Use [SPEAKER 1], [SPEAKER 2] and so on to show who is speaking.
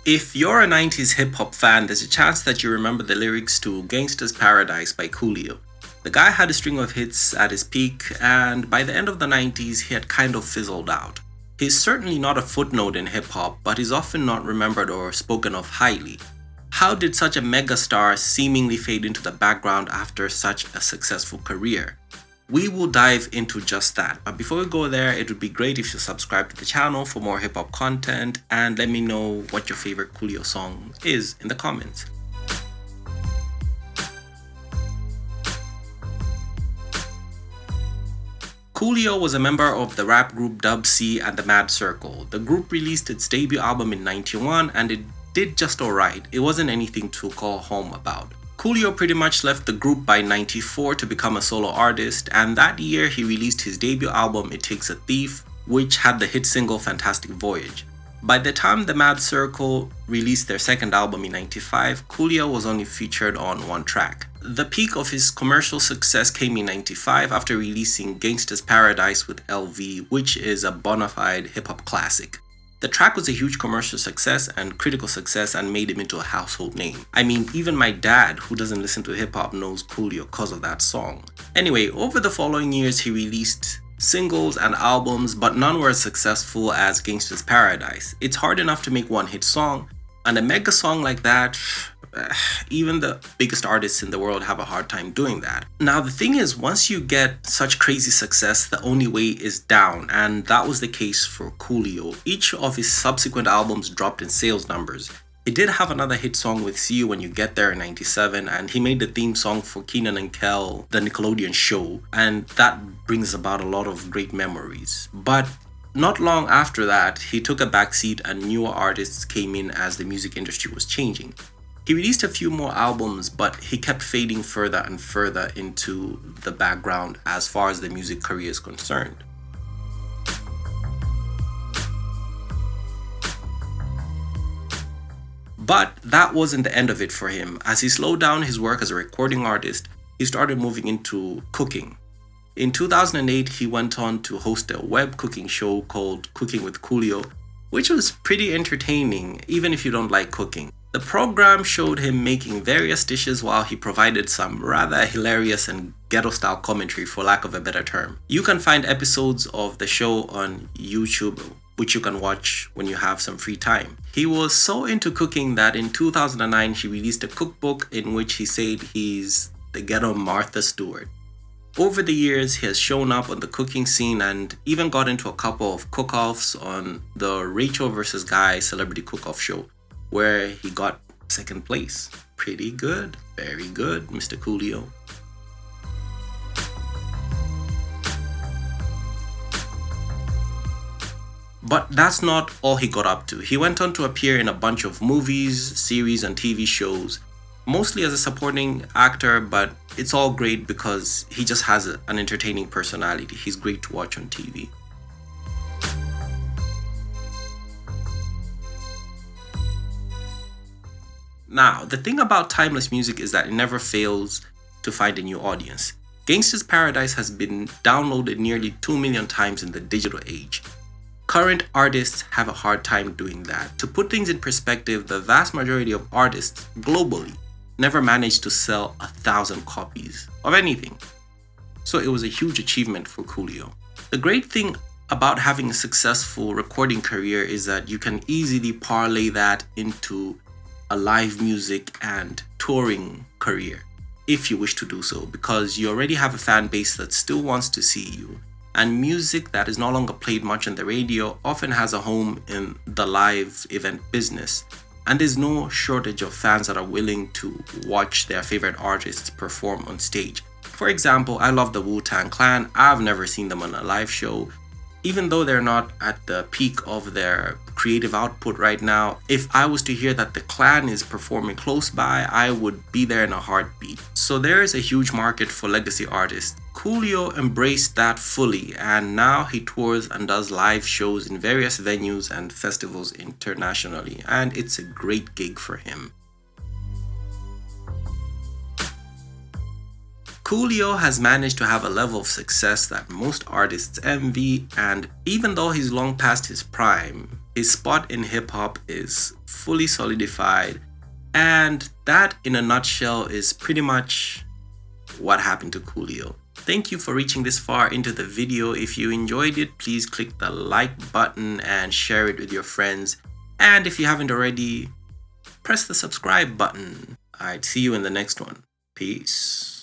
[SPEAKER 1] If you're a 90s hip hop fan, there's a chance that you remember the lyrics to Gangsta's Paradise by Coolio. The guy had a string of hits at his peak, and by the end of the 90s, he had kind of fizzled out. He's certainly not a footnote in hip hop, but he's often not remembered or spoken of highly. How did such a megastar seemingly fade into the background after such a successful career? We will dive into just that, but before we go there, it would be great if you subscribe to the channel for more hip hop content and let me know what your favorite Coolio song is in the comments. Coolio was a member of the rap group Dub C and the Mad Circle. The group released its debut album in '91 and it did just alright. It wasn't anything to call home about. Coolio pretty much left the group by '94 to become a solo artist, and that year he released his debut album It Takes a Thief, which had the hit single Fantastic Voyage. By the time the Mad Circle released their second album in '95, Coolio was only featured on one track. The peak of his commercial success came in '95 after releasing Gangsta's Paradise with LV, which is a bona fide hip-hop classic. The track was a huge commercial success and critical success and made him into a household name. I mean, even my dad, who doesn't listen to hip-hop, knows Coolio because of that song. Anyway, over the following years he released singles and albums, but none were as successful as Gangsta's Paradise. It's hard enough to make one hit song, and a mega song like that, even the biggest artists in the world have a hard time doing that. Now the thing is, once you get such crazy success, the only way is down, and that was the case for Coolio. Each of his subsequent albums dropped in sales numbers. He did have another hit song with See You When You Get There in '97, and he made the theme song for Kenan and Kel, the Nickelodeon show, and that brings about a lot of great memories. But not long after that, he took a backseat and newer artists came in as the music industry was changing. He released a few more albums, but he kept fading further and further into the background as far as the music career is concerned. But that wasn't the end of it for him. As he slowed down his work as a recording artist, he started moving into cooking. In 2008, he went on to host a web cooking show called Cooking with Coolio, which was pretty entertaining, even if you don't like cooking. The program showed him making various dishes while he provided some rather hilarious and ghetto-style commentary, for lack of a better term. You can find episodes of the show on YouTube, which you can watch when you have some free time. He was so into cooking that in 2009 he released a cookbook in which he said he's the ghetto Martha Stewart. Over the years, he has shown up on the cooking scene and even got into a couple of cook-offs on the Rachel vs. Guy Celebrity Cook-Off show, where he got second place. Pretty good, very good, Mr. Coolio. But that's not all he got up to. He went on to appear in a bunch of movies, series, and TV shows, mostly as a supporting actor, but it's all great because he just has an entertaining personality. He's great to watch on TV. Now, the thing about timeless music is that it never fails to find a new audience. Gangsta's Paradise has been downloaded nearly 2 million times in the digital age. Current artists have a hard time doing that. To put things in perspective, the vast majority of artists globally never managed to sell 1,000 copies of anything. So it was a huge achievement for Coolio. The great thing about having a successful recording career is that you can easily parlay that into a live music and touring career, if you wish to do so, because you already have a fan base that still wants to see you. And music that is no longer played much on the radio often has a home in the live event business. And there's no shortage of fans that are willing to watch their favorite artists perform on stage. For example, I love the Wu-Tang Clan. I've never seen them on a live show. Even though they're not at the peak of their creative output right now, if I was to hear that the Clan is performing close by, I would be there in a heartbeat. So there is a huge market for legacy artists. Coolio embraced that fully, and now he tours and does live shows in various venues and festivals internationally, and it's a great gig for him. Coolio has managed to have a level of success that most artists envy, and even though he's long past his prime, His spot in hip hop is fully solidified, and that in a nutshell is pretty much what happened to Coolio. Thank you for reaching this far into the video. If you enjoyed it, please click the like button and share it with your friends. And if you haven't already, press the subscribe button. Alright, see you in the next one. Peace.